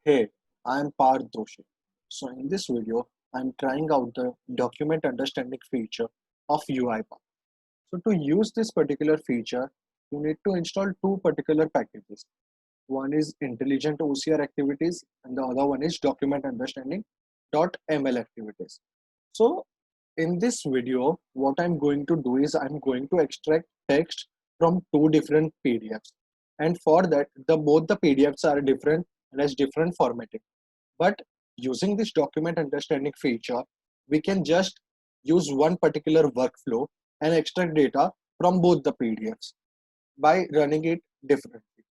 Hey, I'm Parth Doshi. So in this video, I'm trying out the document understanding feature of UiPath. So to use this particular feature, you need to install two particular packages. One is intelligent OCR activities and the other one is document understanding .ml activities. So in this video, what I'm going to do is I'm going to extract text from two different PDFs. And for that, the both the PDFs are different and has different formatting. But using this document understanding feature, we can just use one particular workflow and extract data from both the PDFs by running it differently.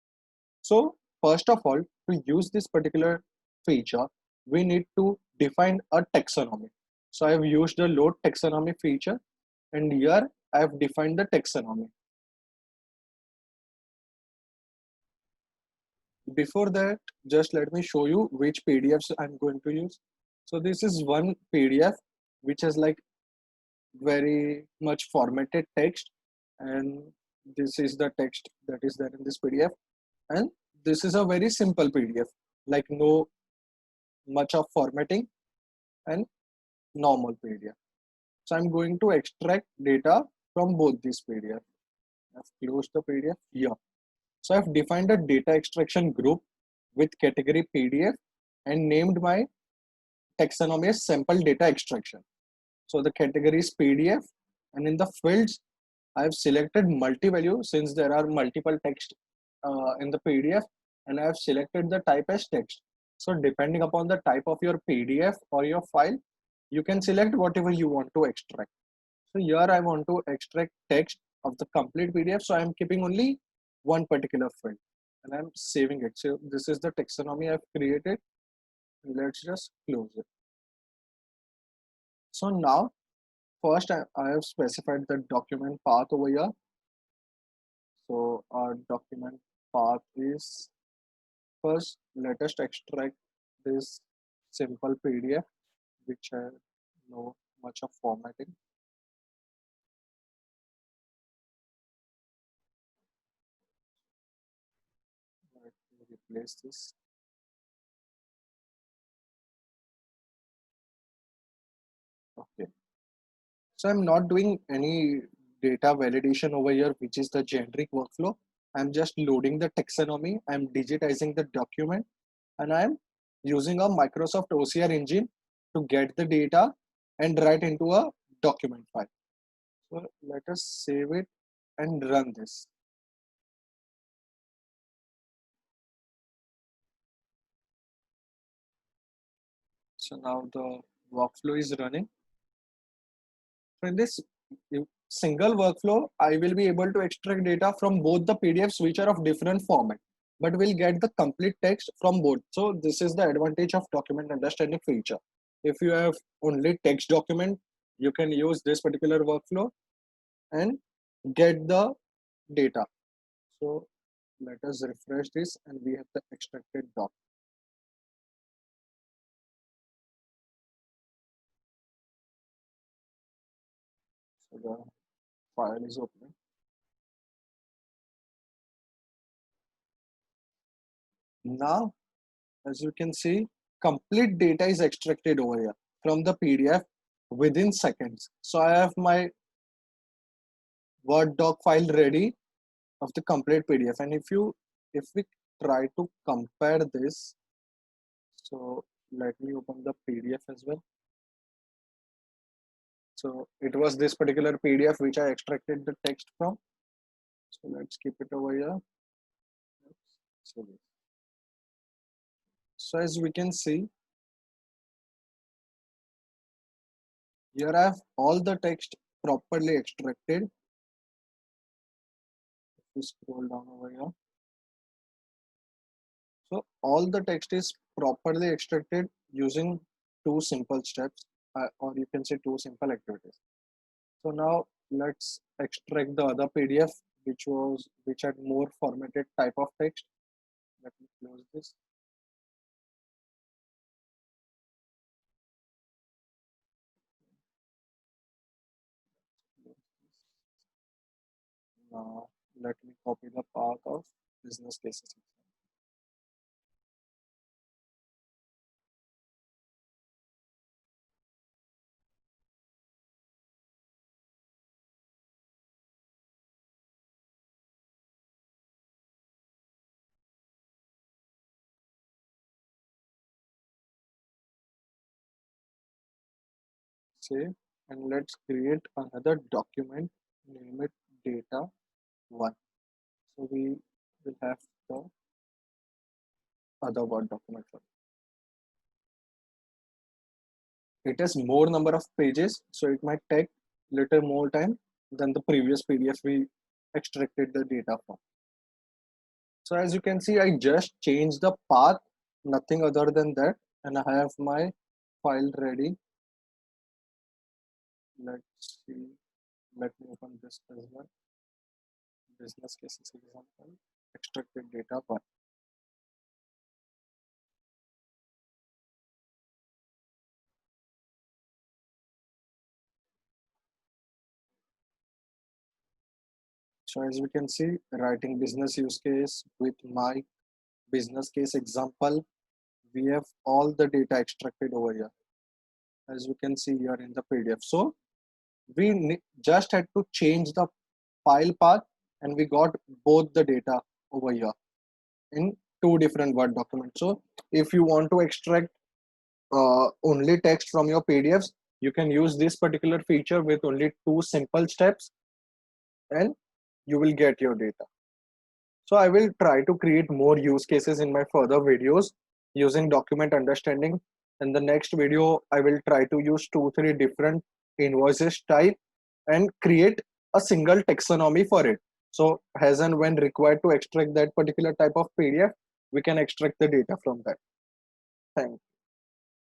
So first of all, to use this particular feature, we need to define a taxonomy. So I have used the load taxonomy feature and here I have defined the taxonomy. Before that, just let me show you which PDFs I'm going to use. So this is one PDF which is like very much formatted text, and this is the text that is there in this PDF, and this is a very simple PDF, like no much of formatting and normal PDF. So I'm going to extract data from both these PDF. I've closed the PDF here. So I've defined a data extraction group with category PDF and named my taxonomy as sample data extraction. So the category is PDF, and in the fields I have selected multi-value since there are multiple text in the PDF, and I have selected the type as text. So depending upon the type of your PDF or your file, you can select whatever you want to extract. So here I want to extract text of the complete PDF. So I'm keeping only one particular field and I'm saving it. So this is the taxonomy I've created. Let's just close it. So now first I have specified the document path over here. So our document path is, first let us extract this simple PDF which has no much of formatting. Let me replace this. Okay. So I'm not doing any data validation over here, which is the generic workflow. I'm just loading the taxonomy. I'm digitizing the document and I'm using a Microsoft OCR engine to get the data and write into a document file. So let us save it and run this. So now the workflow is running. So in this single workflow, I will be able to extract data from both the PDFs which are of different format, but we'll get the complete text from both. So this is the advantage of document understanding feature. If you have only text document, you can use this particular workflow and get the data. So let us refresh this and we have the extracted doc. So the file is opening. Now, as you can see, complete data is extracted over here from the PDF within seconds. So I have my Word doc file ready of the complete PDF. And if we try to compare this, so let me open the PDF as well. So it was this particular PDF which I extracted the text from. So let's keep it over here. So as we can see, here I have all the text properly extracted. If we scroll down over here, so all the text is properly extracted using two simple steps, or you can say two simple activities. So now let's extract the other PDF which had more formatted type of text. Let me close this. Now let me copy the path of business cases. save, and let's create another document, name it data 1. So we will have the other Word document. It has more number of pages, so it might take little more time than the previous PDF we extracted the data from. So as you can see, I just changed the path, nothing other than that, and I have my file ready. Let's see. Let me open this as well. Business cases example, extracted data one. So as we can see, writing business use case with my business case example, we have all the data extracted over here. As you can see here in the PDF. So we just had to change the file path and we got both the data over here in two different Word documents. So if you want to extract only text from your PDFs, you can use this particular feature with only two simple steps and you will get your data. So I will try to create more use cases in my further videos using document understanding. In the next video, I will try to use 2-3 different invoices type and create a single taxonomy for it. So as and when required to extract that particular type of PDF, we can extract the data from that. Thanks.